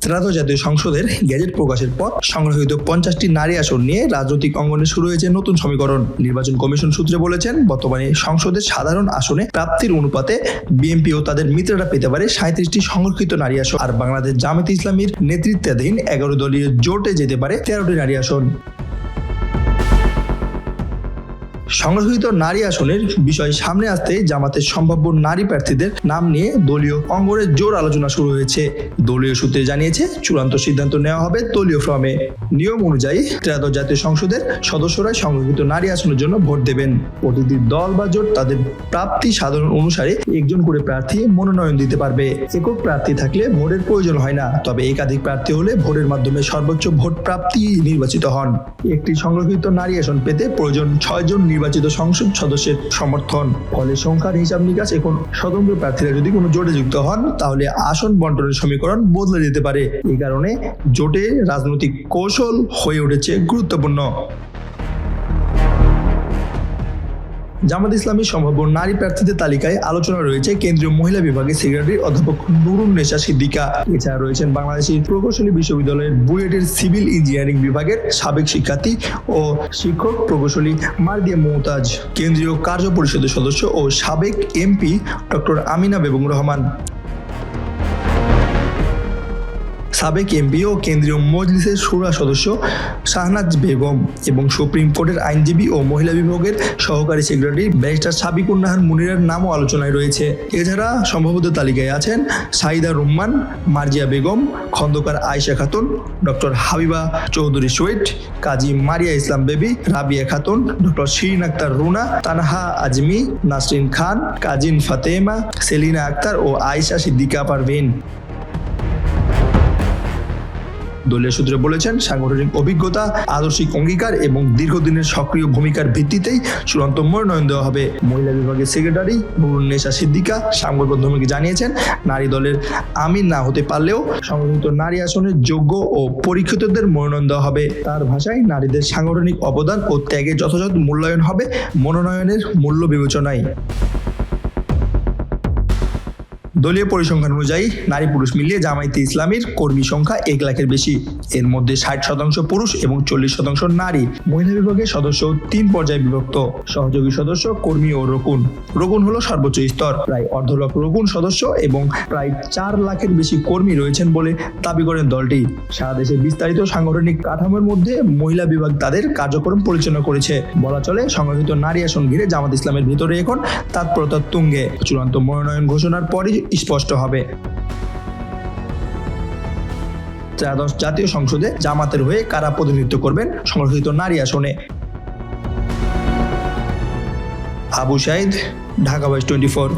ত্রয়োদশ জাতীয় সংসদের গেজেট প্রকাশের পর সংরক্ষিত 50টি নারী আসন নিয়ে রাজনৈতিক অঙ্গনে শুরু হয়েছে নতুন সমীকরণ। নির্বাচন কমিশন সূত্রে বলেছেন, বর্তমানে সংসদের সাধারণ আসনে প্রাপ্তির অনুপাতে বিএনপি ও তাদের মিত্ররা পেতে পারে 37টি সংরক্ষিত নারী আসন, আর বাংলাদেশ জামায়াতে ইসলামীর নেতৃত্বাধীন 11 দলীয় জোটে যেতে পারে 13টি নারী আসন। সংরক্ষিত নারী আসনের বিষয় সামনে আসতে জামাতের সম্ভাব্য নারী প্রার্থীদের নাম নিয়ে দলীয় অঙ্গনে জোর আলোচনা শুরু হয়েছে। দলীয় সূত্রে জানিয়েছে, চূড়ান্ত সিদ্ধান্ত নেওয়া হবে দলীয় ফর্মে। নিয়ম অনুযায়ী ত্রয়োদশ জাতীয় সংসদের সদস্যরা সংরক্ষিত নারী আসনের জন্য ভোট দেবেন। প্রতিটি দল বা জোট তাদের প্রাপ্তি সাধারণ অনুসারে একজন করে প্রার্থী মনোনয়ন দিতে পারবে। একক প্রার্থী থাকলে ভোটের প্রয়োজন হয় না, তবে একাধিক প্রার্থী হলে ভোটের মাধ্যমে সর্বোচ্চ ভোট প্রাপ্তি নির্বাচিত হন। একটি সংরক্ষিত নারী আসন পেতে প্রয়োজন 6 জন নির্বাচিত সংসদ সদস্যের সমর্থন। ফলে সংখ্যার হিসাব নিকাশ এখন স্বতন্ত্র প্রার্থীরা যদি কোনো জোটে যুক্ত হন, তাহলে আসন বন্টনের সমীকরণ বদলে যেতে পারে। এই কারণে জোটে রাজনৈতিক কৌশল হয়ে উঠেছে গুরুত্বপূর্ণ। জামাত ইসলামীর সম্ভাব্য নারী প্রার্থীদের তালিকায় আলোচনা রয়েছে কেন্দ্রীয় মহিলা বিভাগের সেক্রেটারি অধ্যাপক নুরুন্নেসা সিদ্দিকা। এছাড়া রয়েছেন বাংলাদেশের প্রকৌশলী বিশ্ববিদ্যালয়ের বুয়েটের সিভিল ইঞ্জিনিয়ারিং বিভাগের সাবেক শিক্ষার্থী ও শিক্ষক প্রকৌশলী মার্দিয়া মুমতাজ, কেন্দ্রীয় কার্য পরিষদের সদস্য ও সাবেক এমপি ডক্টর আমিনা বেগম রহমান, সাবেক এমপি ও কেন্দ্রীয় মজলিসের শুরা সদস্য শাহনাজ বেগম এবং সুপ্রিম কোর্টের আইনজীবী ও মহিলা বিভাগের সহকারী সেক্রেটারি ব্যারিস্টার সাবিকুন নাহার মুনিরের নামও আলোচনায় রয়েছে। এছাড়া সম্ভবত তালিকায় আছেন সাইদা রুম্মান, মার্জিয়া বেগম, খন্দকার আয়েশা খাতুন, ডক্টর হাবিবা চৌধুরী সোয়েট, কাজী মারিয়া ইসলাম বেবি, রাবিয়া খাতুন, ডক্টর শিরিন আক্তার রুনা, তানহা আজমি, নাসরিন খান, কাজিন ফাতেমা, সেলিনা আক্তার ও আয়েশা সিদ্দিকা পারভিন। দলীয় সূত্রে বলেছেন, সাংগঠনিক অভিজ্ঞতা, আদর্শিক অঙ্গীকার এবং দীর্ঘদিনের সক্রিয় ভূমিকার ভিত্তিতেই চূড়ান্ত মনোনয়ন দেওয়া হবে। মহিলা বিভাগের সেক্রেটারি নুরুন্নেসা সিদ্দিকা সংবাদ মাধ্যমকে জানিয়েছেন, নারী দলের আমির না হতে পারলেও সংরক্ষিত নারী আসনের যোগ্য ও পরীক্ষিতদের মনোনয়ন দেওয়া হবে। তার ভাষায়, নারীদের সাংগঠনিক অবদান ও ত্যাগের যথাযথ মূল্যায়ন হবে মনোনয়নের মূল্য বিবেচনায়। দলীয় পরিসংখ্যান অনুযায়ী নারী পুরুষ মিলিয়ে জামায়াতে ইসলামীর কর্মী সংখ্যা 1 লাখের বেশি। এর মধ্যে 60% পুরুষ এবং 40% নারী। মহিলা বিভাগের সদস্য 3 পর্যায়ে বিভক্ত: সহযোগী সদস্য, কর্মী ও রকুন। রকুন হলো সর্বোচ্চ স্তর। প্রায় 1.5 লাখ রকুন সদস্য এবং প্রায় 4 লাখের বেশি কর্মী রয়েছেন বলে দাবি করেন দলটি। সারা দেশে বিস্তারিত সাংগঠনিক কাঠামোর মধ্যে মহিলা বিভাগ তাদের কার্যক্রম পরিচালনা করেছে। বলা চলে, সংরক্ষিত নারী আসন ঘিরে জামাত ইসলামের ভিতরে এখন তৎপরতার তুঙ্গে। চূড়ান্ত মনোনয়ন ঘোষণার পরই স্পষ্ট হবে ত্রয়োদশ জাতীয় সংসদে জামাতের হয়ে কারা প্রতিনিধিত্ব করবেন সংরক্ষিত নারী আসনে। আবু সাইদ, ঢাকা 24।